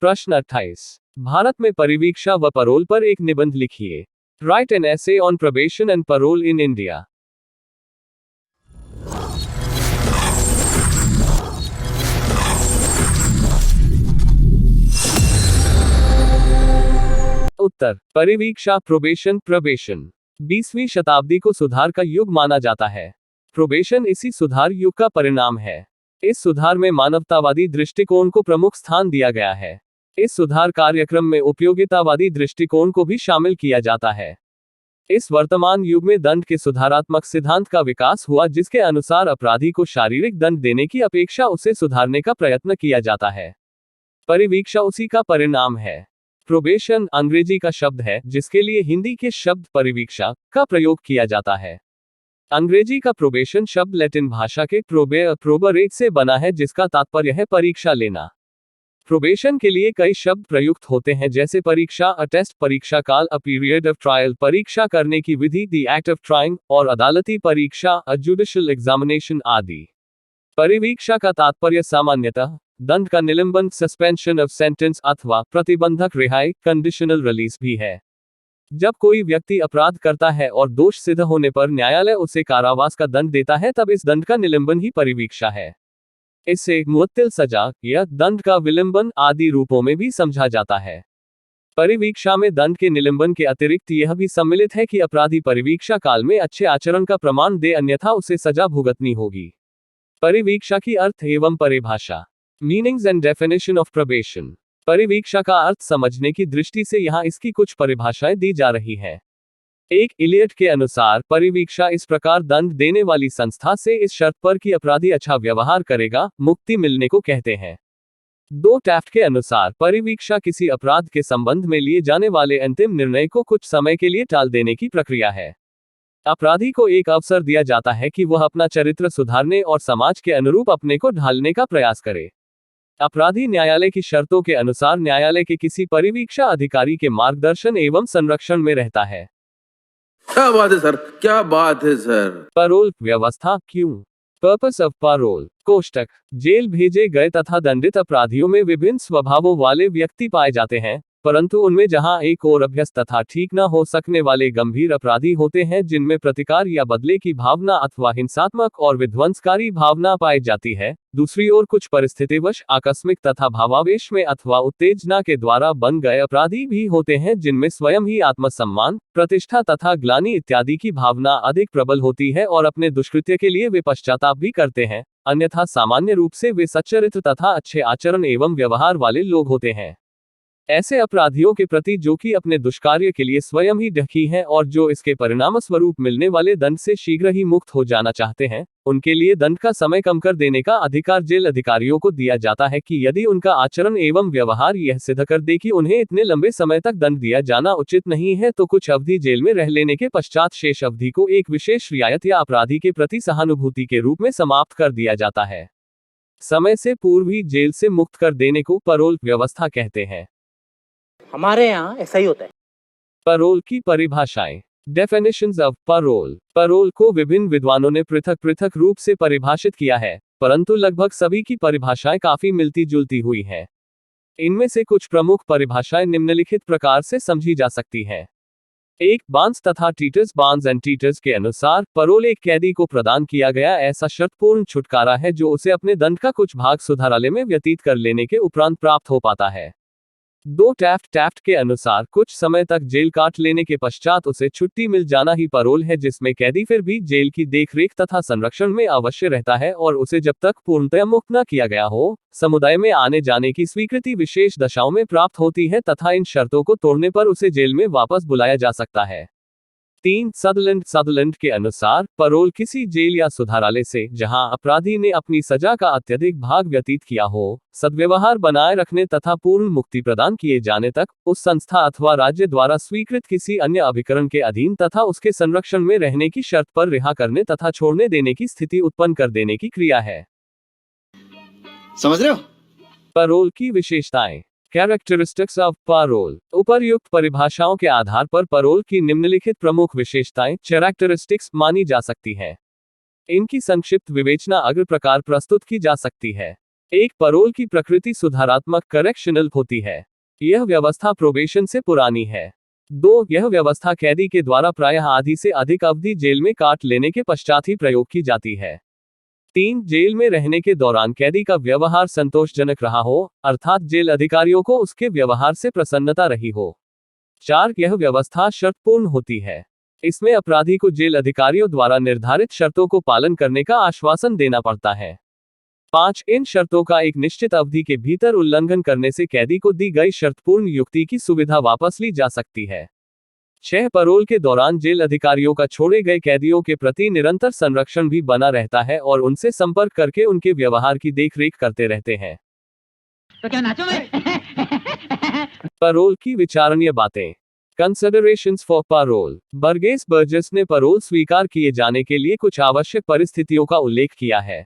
प्रश्न 28। भारत में परिवीक्षा व परोल पर एक निबंध लिखिए। Write an essay on probation and parole in India. उत्तर, परिवीक्षा प्रोबेशन। प्रोबेशन 20वीं शताब्दी को सुधार का युग माना जाता है। प्रोबेशन इसी सुधार युग का परिणाम है। इस सुधार में मानवतावादी दृष्टिकोण को प्रमुख स्थान दिया गया है। इस सुधार कार्यक्रम में उपयोगितावादी दृष्टिकोण को भी शामिल किया जाता है। इस वर्तमान युग में दंड के सुधारात्मक सिद्धांत का विकास हुआ, जिसके अनुसार अपराधी को शारीरिक दंड देने की अपेक्षा उसे सुधारने का प्रयत्न किया जाता है। परिवीक्षा उसी का परिणाम है। प्रोबेशन अंग्रेजी का शब्द है, जिसके लिए हिंदी के शब्द परिवीक्षा का प्रयोग किया जाता है। अंग्रेजी का प्रोबेशन शब्द लैटिन भाषा के प्रोबरेट से बना है, जिसका तात्पर्य है परीक्षा लेना। प्रोबेशन के लिए कई शब्द प्रयुक्त होते हैं, जैसे परीक्षा, अ टेस्ट, परीक्षा काल, अ पीरियड ऑफ ट्रायल, परीक्षा करने की विधि, द एक्ट ऑफ ट्राइंग, और अदालती परीक्षा, अ जुडिशियल एग्जामिनेशन आदि। परिवीक्षा का तात्पर्य सामान्यतः दंड का निलंबन, सस्पेंशन ऑफ सेंटेंस, अथवा प्रतिबंधक रिहाई, कंडीशनल रिलीज भी है। जब कोई व्यक्ति अपराध करता है और दोष सिद्ध होने पर न्यायालय उसे कारावास का दंड देता है, तब इस दंड का निलंबन ही परिवीक्षा है। इसे मुअत्तिल सजा या दंड का विलंबन आदि रूपों में भी समझा जाता है। परिवीक्षा में दंड के निलंबन के अतिरिक्त यह भी सम्मिलित है कि अपराधी परिवीक्षा काल में अच्छे आचरण का प्रमाण दे, अन्यथा उसे सजा भुगतनी होगी। परिवीक्षा की अर्थ एवं परिभाषा। Meanings and definition of probation. परिवीक्षा का अर्थ समझने की दृष्टि से यहाँ इसकी कुछ परिभाषाएं दी जा रही हैं। एक इलियट के अनुसार परिवीक्षा इस प्रकार दंड देने वाली संस्था से इस शर्त पर कि अपराधी अच्छा व्यवहार करेगा, मुक्ति मिलने को कहते हैं। 2 टैफ्ट के अनुसार परिवीक्षा किसी अपराध के संबंध में लिए जाने वाले अंतिम निर्णय को कुछ समय के लिए टाल देने की प्रक्रिया है। अपराधी को एक अवसर दिया जाता है कि वह अपना चरित्र सुधारने और समाज के अनुरूप अपने को ढालने का प्रयास करे। अपराधी न्यायालय की शर्तों के अनुसार न्यायालय के किसी परिवीक्षा अधिकारी के मार्गदर्शन एवं संरक्षण में रहता है। क्या बात है सर, क्या बात है सर। परोल व्यवस्था क्यों? पर्पस ऑफ परोल कोष्टक। जेल भेजे गए तथा दंडित अपराधियों में विभिन्न स्वभावों वाले व्यक्ति पाए जाते हैं, परंतु उनमें जहां एक और अभ्यस्त तथा ठीक न हो सकने वाले गंभीर अपराधी होते हैं, जिनमें प्रतिकार या बदले की भावना अथवा हिंसात्मक और विध्वंसकारी भावना पाई जाती है, दूसरी ओर कुछ परिस्थितिवश आकस्मिक तथा भावावेश में अथवा उत्तेजना के द्वारा बन गए अपराधी भी होते हैं, जिनमें स्वयं ही आत्मसम्मान, प्रतिष्ठा तथा ग्लानि इत्यादि की भावना अधिक प्रबल होती है और अपने दुष्कृत्य के लिए वे पश्चाताप भी करते हैं, अन्यथा सामान्य रूप से वे सच्चरित्र तथा अच्छे आचरण एवं व्यवहार वाले लोग होते हैं। ऐसे अपराधियों के प्रति जो कि अपने दुष्कार्य के लिए स्वयं ही ढकी हैं और जो इसके परिणामस्वरूप मिलने वाले दंड से शीघ्र ही मुक्त हो जाना चाहते हैं, उनके लिए दंड का समय कम कर देने का अधिकार जेल अधिकारियों को दिया जाता है कि यदि उनका आचरण एवं व्यवहार यह सिद्ध कर दे कि उन्हें इतने लंबे समय तक दंड दिया जाना उचित नहीं है, तो कुछ अवधि जेल में रह लेने के पश्चात शेष अवधि को एक विशेष रियायत या अपराधी के प्रति सहानुभूति के रूप में समाप्त कर दिया जाता है। समय से पूर्व ही जेल से मुक्त कर देने को परोल व्यवस्था कहते हैं। हमारे यहाँ ऐसा ही होता है। परोल की परिभाषाएं। Definitions of parole. परोल को विभिन्न विद्वानों ने पृथक पृथक रूप से परिभाषित किया है, परंतु लगभग सभी की परिभाषाएं काफी मिलती जुलती हुई हैं। इनमें से कुछ प्रमुख परिभाषाएं निम्नलिखित प्रकार से समझी जा सकती हैं। 1. बार्न्स तथा टीटर्स। बार्न्स एंड टीटर्स के अनुसार परोल एक कैदी को प्रदान किया गया ऐसा शर्तपूर्ण छुटकारा है जो उसे अपने दंड का कुछ भाग सुधारालय में व्यतीत कर लेने के उपरांत प्राप्त हो पाता है। 2. टैफ्ट के अनुसार कुछ समय तक जेल काट लेने के पश्चात उसे छुट्टी मिल जाना ही परोल है, जिसमें कैदी फिर भी जेल की देखरेख तथा संरक्षण में अवश्य रहता है और उसे जब तक पूर्णतया मुक्त न किया गया हो, समुदाय में आने जाने की स्वीकृति विशेष दशाओं में प्राप्त होती है तथा इन शर्तों को तोड़ने पर उसे जेल में वापस बुलाया जा सकता है। 3. सदरलैंड के अनुसार परोल किसी जेल या सुधारालय से जहां अपराधी ने अपनी सजा का अत्यधिक भाग व्यतीत किया हो, सद्व्यवहार बनाए रखने तथा पूर्ण मुक्ति प्रदान किए जाने तक उस संस्था अथवा राज्य द्वारा स्वीकृत किसी अन्य अभिकरण के अधीन तथा उसके संरक्षण में रहने की शर्त पर रिहा करने तथा छोड़ने देने की स्थिति उत्पन्न कर देने की क्रिया है। समझ रहे हो? परोल की विशेषताएं। Characteristics of parole. उपर्युक्त परिभाषाओं के आधार पर परोल की निम्नलिखित प्रमुख विशेषताएं कैरेक्टरिस्टिक्स मानी जा सकती हैं। इनकी संक्षिप्त विवेचना अग्र प्रकार प्रस्तुत की जा सकती है। एक, परोल की प्रकृति सुधारात्मक करेक्शनल होती है। यह व्यवस्था प्रोबेशन से पुरानी है। 2, यह व्यवस्था कैदी के द्वारा प्रायः आधी से अधिक अवधि जेल में काट लेने के पश्चात ही प्रयोग की जाती है। 3, जेल में रहने के दौरान कैदी का व्यवहार संतोषजनक रहा हो, अर्थात जेल अधिकारियों को उसके व्यवहार से प्रसन्नता रही हो। 4, यह व्यवस्था शर्तपूर्ण होती है। इसमें अपराधी को जेल अधिकारियों द्वारा निर्धारित शर्तों को पालन करने का आश्वासन देना पड़ता है। 5, इन शर्तों का एक निश्चित अवधि के भीतर उल्लंघन करने से कैदी को दी गई शर्तपूर्ण युक्ति की सुविधा वापस ली जा सकती है। 6, परोल के दौरान जेल अधिकारियों का छोड़े गए कैदियों के प्रति निरंतर संरक्षण भी बना रहता है और उनसे संपर्क करके उनके व्यवहार की देखरेख करते रहते हैं। तो क्या नाचोगे? परोल की विचारणीय बातें। Considerations for parole. Burgess Burgess ने परोल स्वीकार किए जाने के लिए कुछ आवश्यक परिस्थितियों का उल्लेख किया है।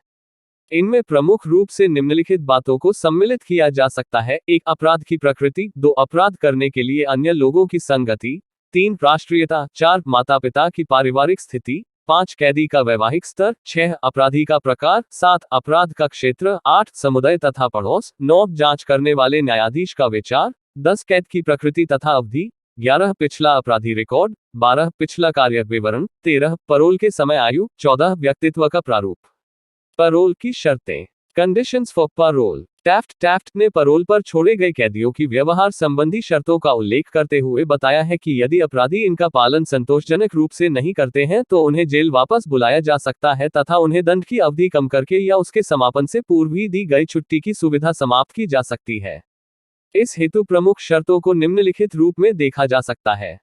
इनमें प्रमुख रूप से निम्नलिखित बातों को सम्मिलित किया जा सकता है। 1, अपराध की प्रकृति। 2, अपराध करने के लिए अन्य लोगों की संगति। 3, राष्ट्रीयता। 4, माता पिता की पारिवारिक स्थिति। 5, कैदी का वैवाहिक स्तर। 6, अपराधी का प्रकार। 7, अपराध का क्षेत्र। 8, समुदाय तथा पड़ोस। 9, जांच करने वाले न्यायाधीश का विचार। 10, कैद की प्रकृति तथा अवधि। 11, पिछला अपराधी रिकॉर्ड। 12, पिछला कार्य विवरण। 13, परोल के समय आयु। 14, व्यक्तित्व का प्रारूप। परोल की शर्तें। Conditions for parole. टैफ्ट ने परोल पर छोड़े गए कैदियों की व्यवहार संबंधी शर्तों का उल्लेख करते हुए बताया है कि यदि अपराधी इनका पालन संतोषजनक रूप से नहीं करते हैं तो उन्हें जेल वापस बुलाया जा सकता है तथा उन्हें दंड की अवधि कम करके या उसके समापन से पूर्व ही दी गई छुट्टी की सुविधा समाप्त की जा सकती है। इस हेतु प्रमुख शर्तों को निम्नलिखित रूप में देखा जा सकता है।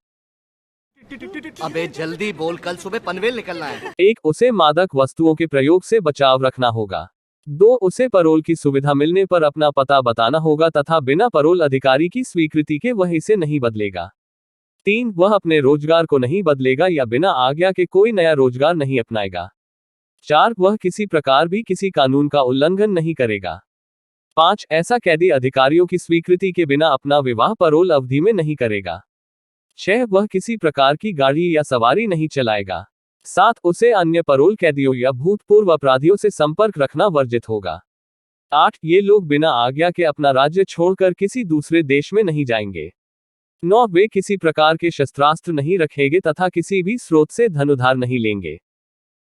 अबे जल्दी बोल, कल सुबह पनवेल निकलना है। 1, उसे मादक वस्तुओं के प्रयोग से बचाव रखना होगा। 2, उसे परोल की सुविधा मिलने पर अपना पता बताना होगा तथा बिना परोल अधिकारी की स्वीकृति के वह इसे नहीं बदलेगा। 3, वह अपने रोजगार को नहीं बदलेगा या बिना आज्ञा के कोई नया रोजगार नहीं अपनाएगा। 4, वह किसी प्रकार भी किसी कानून का उल्लंघन नहीं करेगा। 5, ऐसा कैदी अधिकारियों की स्वीकृति के बिना अपना विवाह परोल अवधि में नहीं करेगा। 6, वह किसी प्रकार की गाड़ी या सवारी नहीं चलाएगा। 7, उसे अन्य परोल कैदियों या भूतपूर्व अपराधियों से संपर्क रखना वर्जित होगा। 8, ये लोग बिना आज्ञा के अपना राज्य छोड़कर किसी दूसरे देश में नहीं जाएंगे। 9, वे किसी प्रकार के शस्त्रास्त्र नहीं रखेंगे तथा किसी भी स्रोत से धन उधार नहीं लेंगे।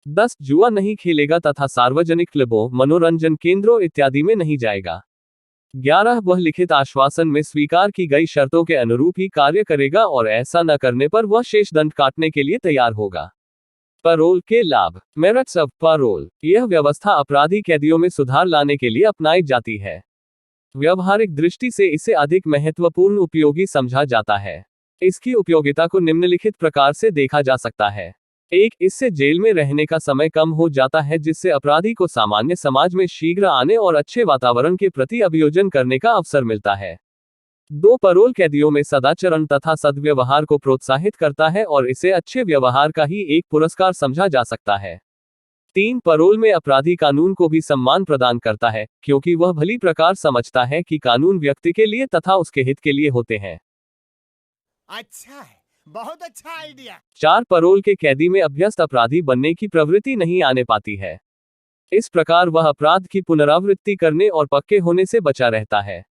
10, जुआ नहीं खेलेगा तथा सार्वजनिक क्लबों, मनोरंजन केंद्रों इत्यादि में नहीं जाएगा। 11, वह लिखित आश्वासन में स्वीकार की गई शर्तों के अनुरूप ही कार्य करेगा और ऐसा न करने पर वह शेष दंड काटने के लिए तैयार होगा। परोल के लाभ। Merits of parole. यह व्यवस्था अपराधी कैदियों में सुधार लाने के लिए अपनाई जाती है। व्यवहारिक दृष्टि से इसे अधिक महत्वपूर्ण उपयोगी समझा जाता है। इसकी उपयोगिता को निम्नलिखित प्रकार से देखा जा सकता है। 1, इससे जेल में रहने का समय कम हो जाता है जिससे अपराधी को सामान्य समाज में शीघ्र आने और अच्छे वातावरण के प्रति अभियोजन करने का अवसर मिलता है। 2, परोल कैदियों में सदाचरण तथा सद्व्यवहार को प्रोत्साहित करता है और इसे अच्छे व्यवहार का ही एक पुरस्कार समझा जा सकता है। 3, परोल में अपराधी कानून को भी सम्मान प्रदान करता है क्योंकि वह भली प्रकार समझता है कि कानून व्यक्ति के लिए तथा उसके हित के लिए होते हैं। अच्छा है, बहुत अच्छा आइडिया। 4, परोल के कैदी में अभ्यस्त अपराधी बनने की प्रवृत्ति नहीं आने पाती है। इस प्रकार वह अपराध की पुनरावृत्ति करने और पक्के होने से बचा रहता है।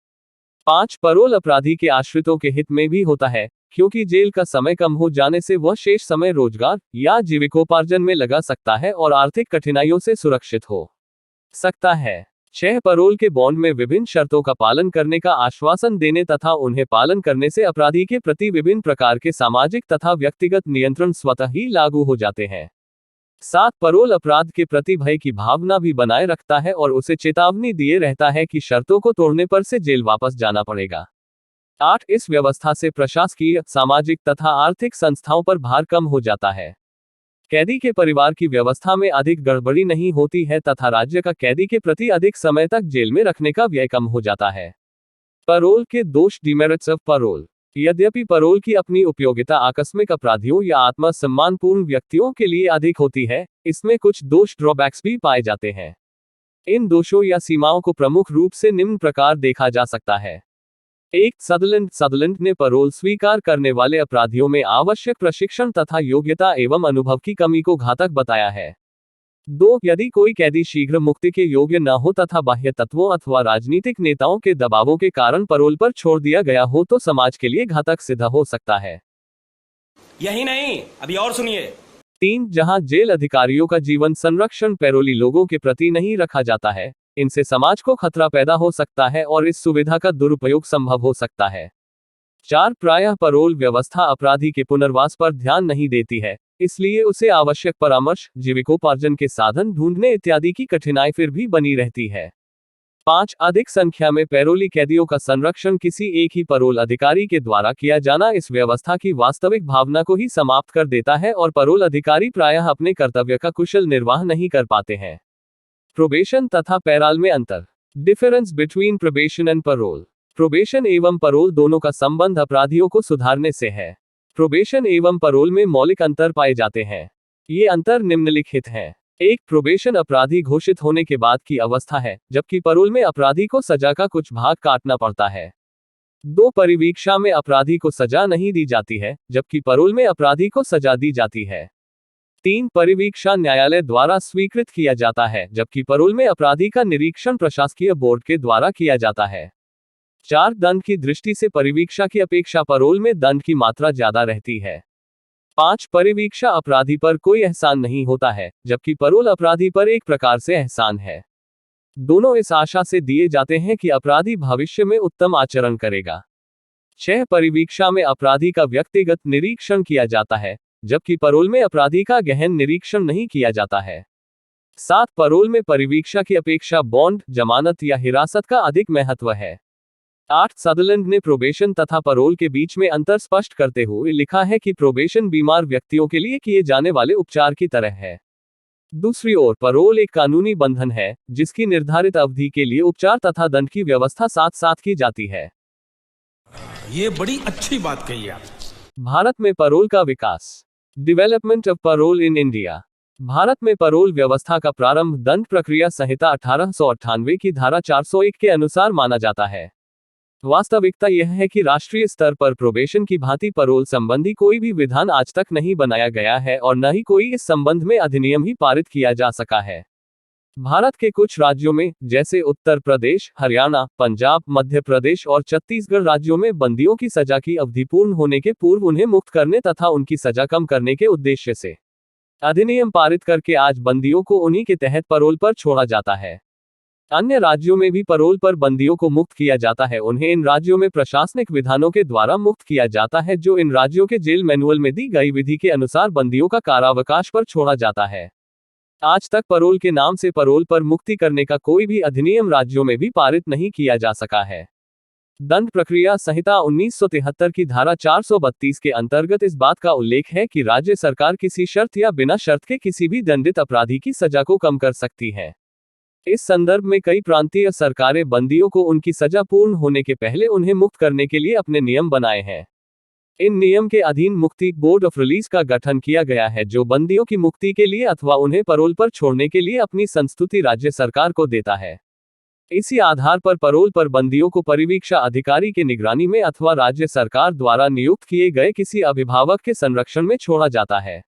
5, परोल अपराधी के आश्रितों के हित में भी होता है क्योंकि जेल का समय कम हो जाने से वह शेष समय रोजगार या जीविकोपार्जन में लगा सकता है और आर्थिक कठिनाइयों से सुरक्षित हो सकता है। 6, परोल के बॉन्ड में विभिन्न शर्तों का पालन करने का आश्वासन देने तथा उन्हें पालन करने से अपराधी के प्रति विभिन्न प्रकार के सामाजिक तथा व्यक्तिगत नियंत्रण स्वतः ही लागू हो जाते हैं। 7, परोल अपराध के प्रति भय की भावना भी बनाए रखता है और उसे चेतावनी दिए रहता है कि शर्तों को तोड़ने पर से जेल वापस जाना पड़ेगा। 8, इस व्यवस्था से प्रशासकीय, सामाजिक तथा आर्थिक संस्थाओं पर भार कम हो जाता है। कैदी के परिवार की व्यवस्था में अधिक गड़बड़ी नहीं होती है तथा राज्य का कैदी के प्रति अधिक समय तक जेल में रखने का व्यय कम हो जाता है। परोल के दोष। Demerits of parole. यद्यपि परोल की अपनी उपयोगिता आकस्मिक अपराधियों या आत्मसम्मानपूर्ण व्यक्तियों के लिए अधिक होती है, इसमें कुछ दोष ड्रॉबैक्स भी पाए जाते हैं। इन दोषों या सीमाओं को प्रमुख रूप से निम्न प्रकार देखा जा सकता है। 1, सदरलैंड ने परोल स्वीकार करने वाले अपराधियों में आवश्यक प्रशिक्षण तथा योग्यता एवं अनुभव की कमी को घातक बताया है। 2. यदि कोई कैदी शीघ्र मुक्ति के योग्य न हो तथा बाह्य तत्वों अथवा राजनीतिक नेताओं के दबावों के कारण पैरोल पर छोड़ दिया गया हो तो समाज के लिए घातक सिद्ध हो सकता है। यही नहीं, अभी और सुनिए। 3. जहां जेल अधिकारियों का जीवन संरक्षण पैरोली लोगों के प्रति नहीं रखा जाता है, इनसे समाज को खतरा पैदा हो सकता है और इस सुविधा का दुरुपयोग संभव हो सकता है। 4. प्रायः पैरोल व्यवस्था अपराधी के पुनर्वास पर ध्यान नहीं देती है, इसलिए उसे आवश्यक परामर्श, जीविकोपार्जन के साधन ढूंढने इत्यादि की कठिनाई फिर भी बनी रहती है। 5. अधिक संख्या में पैरोली कैदियों का संरक्षण किसी एक ही पैरोल अधिकारी के द्वारा किया जाना इस व्यवस्था की वास्तविक भावना को ही समाप्त कर देता है और पैरोल अधिकारी प्रायः अपने कर्तव्य का कुशल निर्वाह नहीं कर पाते हैं। प्रोबेशन तथा पैराल में अंतर। Difference between probation and parole. Probation एवं पैरोल दोनों का संबंध अपराधियों को सुधारने से है। प्रोबेशन एवं पैरोल में मौलिक अंतर पाए जाते हैं। ये अंतर निम्नलिखित हैं। 1. प्रोबेशन अपराधी घोषित होने के बाद की अवस्था है, जबकि पैरोल में अपराधी को सजा का कुछ भाग काटना पड़ता है। 2. परिवीक्षा में अपराधी को सजा नहीं दी जाती है, जबकि पैरोल में अपराधी को सजा दी जाती है। 3. परिवीक्षा न्यायालय द्वारा स्वीकृत किया जाता है, जबकि पैरोल में अपराधी का निरीक्षण प्रशासकीय बोर्ड के द्वारा किया जाता है। 4. दंड की दृष्टि से परिवीक्षा की अपेक्षा पैरोल में दंड की मात्रा ज्यादा रहती है। 5. परिवीक्षा अपराधी पर कोई एहसान नहीं होता है, जबकि पैरोल अपराधी पर एक प्रकार से एहसान है। दोनों इस आशा से दिए जाते हैं कि अपराधी भविष्य में उत्तम आचरण करेगा। 6. परिवीक्षा में अपराधी का व्यक्तिगत निरीक्षण किया जाता है, जबकि पैरोल में अपराधी का गहन निरीक्षण नहीं किया जाता है। 7. पैरोल में परिवीक्षा की अपेक्षा बॉन्ड, जमानत या हिरासत का अधिक महत्व है। 8. सदरलैंड ने प्रोबेशन तथा पैरोल के बीच में अंतर स्पष्ट करते हुए लिखा है कि प्रोबेशन बीमार व्यक्तियों के लिए किए जाने वाले उपचार की तरह है। दूसरी ओर पैरोल एक कानूनी बंधन है, जिसकी निर्धारित अवधि के लिए उपचार तथा दंड की व्यवस्था साथ साथ की जाती है। ये बड़ी अच्छी बात कही आप। भारत में पैरोल का विकास। Development of parole in India. Bharat में पैरोल व्यवस्था का प्रारंभ दंड प्रक्रिया संहिता 1898 की धारा 401 के अनुसार माना जाता है। वास्तविकता यह है कि राष्ट्रीय स्तर पर प्रोबेशन की भांति पैरोल संबंधी कोई भी विधान आज तक नहीं बनाया गया है और न ही कोई इस संबंध में अधिनियम ही पारित किया जा सका है। भारत के कुछ राज्यों में, जैसे उत्तर प्रदेश, हरियाणा, पंजाब, मध्य प्रदेश और छत्तीसगढ़ राज्यों में बंदियों की सजा की अवधि पूर्ण होने के पूर्व उन्हें मुक्त करने तथा उनकी सजा कम करने के उद्देश्य से अधिनियम पारित करके आज बंदियों को उन्हीं के तहत पैरोल पर छोड़ा जाता है। अन्य राज्यों में भी पैरोल पर बंदियों को मुक्त किया जाता है। उन्हें इन राज्यों में प्रशासनिक विधानों के द्वारा मुक्त किया जाता है, जो इन राज्यों के जेल मैनुअल में दी गई विधि के अनुसार बंदियों का कारावास पर छोड़ा जाता है। आज तक पैरोल के नाम से पैरोल पर मुक्ति करने का कोई भी अधिनियम राज्यों में भी पारित नहीं किया जा सका है। दंड प्रक्रिया संहिता 1973 की धारा 432 के अंतर्गत इस बात का उल्लेख है कि राज्य सरकार किसी शर्त या बिना शर्त के किसी भी दंडित अपराधी की सजा को कम कर सकती है। इस संदर्भ में कई प्रांतीय सरकारें बंदियों को उनकी सजा पूर्ण होने के पहले उन्हें मुक्त करने के लिए अपने नियम बनाए हैं। इन नियम के अधीन मुक्ति बोर्ड ऑफ रिलीज का गठन किया गया है, जो बंदियों की मुक्ति के लिए अथवा उन्हें पैरोल पर छोड़ने के लिए अपनी संस्तुति राज्य सरकार को देता है। इसी आधार पर पैरोल पर बंदियों को परिवीक्षा अधिकारी के निगरानी में अथवा राज्य सरकार द्वारा नियुक्त किए गए किसी अभिभावक के संरक्षण में छोड़ा जाता है।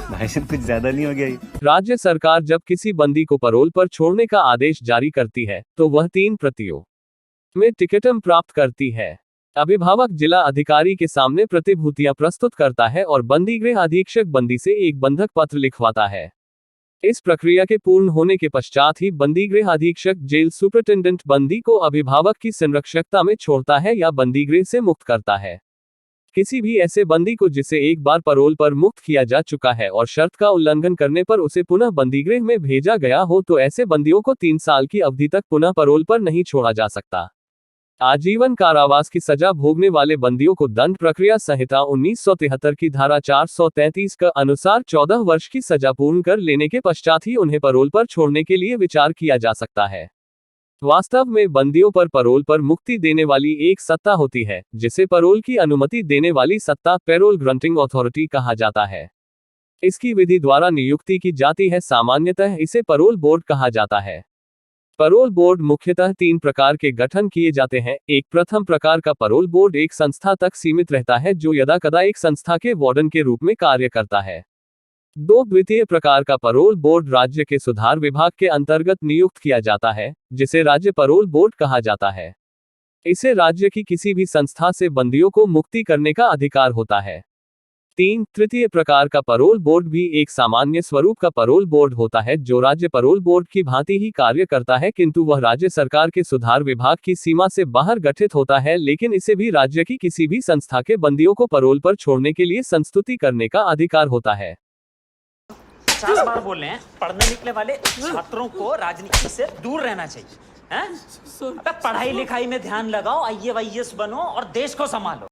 भाई साहब कुछ ज्यादा नहीं हो गया ये? राज्य सरकार जब किसी बंदी को पैरोल पर छोड़ने का आदेश जारी करती है, तो वह 3 प्रतियों में टिकटम प्राप्त करती है। अभिभावक जिला अधिकारी के सामने प्रतिभूतियां प्रस्तुत करता है और बंदी गृह अधीक्षक बंदी से एक बंधक पत्र लिखवाता है। इस प्रक्रिया के पूर्ण होने के पश्चात ही बंदी गृह अधीक्षक जेल सुपरिटेंडेंट बंदी को अभिभावक की संरक्षकता में छोड़ता है या बंदी गृह से मुक्त करता है। किसी भी ऐसे बंदी को जिसे एक बार पैरोल पर मुक्त किया जा चुका है और शर्त का उल्लंघन करने पर उसे पुनः बंदीगृह में भेजा गया हो, तो ऐसे बंदियों को 3 साल की अवधि तक पुनः पैरोल पर नहीं छोड़ा जा सकता। आजीवन कारावास की सजा भोगने वाले बंदियों को दंड प्रक्रिया संहिता 1973 की धारा 433 के अनुसार 14 वर्ष की सजा पूर्ण कर लेने के पश्चात ही उन्हें पैरोल पर छोड़ने के लिए विचार किया जा सकता है। वास्तव में बंदियों पर पैरोल पर मुक्ति देने वाली एक सत्ता होती है, जिसे पैरोल की अनुमति देने वाली सत्ता पैरोल ग्रांटिंग अथॉरिटी कहा जाता है। इसकी विधि द्वारा नियुक्ति की जाती है। सामान्यतः इसे पैरोल बोर्ड कहा जाता है। पैरोल बोर्ड मुख्यतः 3 प्रकार के गठन किए जाते हैं। एक प्रथम प्रकार का पैरोल बोर्ड एक संस्था तक सीमित रहता है, जो यदाकदा एक संस्था के वार्डन के रूप में कार्य करता है। दो, द्वितीय प्रकार का परोल बोर्ड राज्य के सुधार विभाग के अंतर्गत नियुक्त किया जाता है, जिसे राज्य परोल बोर्ड कहा जाता है। इसे राज्य की किसी भी संस्था से बंदियों को मुक्ति करने का अधिकार होता है। 3, तृतीय प्रकार का परोल बोर्ड भी एक सामान्य स्वरूप का परोल बोर्ड होता है, जो राज्य परोल बोर्ड की भांति ही कार्य करता है, किंतु वह राज्य सरकार के सुधार विभाग की सीमा से बाहर गठित होता है, लेकिन इसे भी राज्य की किसी भी संस्था के बंदियों को परोल पर छोड़ने के लिए संस्तुति करने का अधिकार होता है। 50 बार बोल रहे हैं, पढ़ने निकले वाले छात्रों को राजनीति से दूर रहना चाहिए, हैं? अबे पढ़ाई लिखाई में ध्यान लगाओ, IAS बनो और देश को संभालो।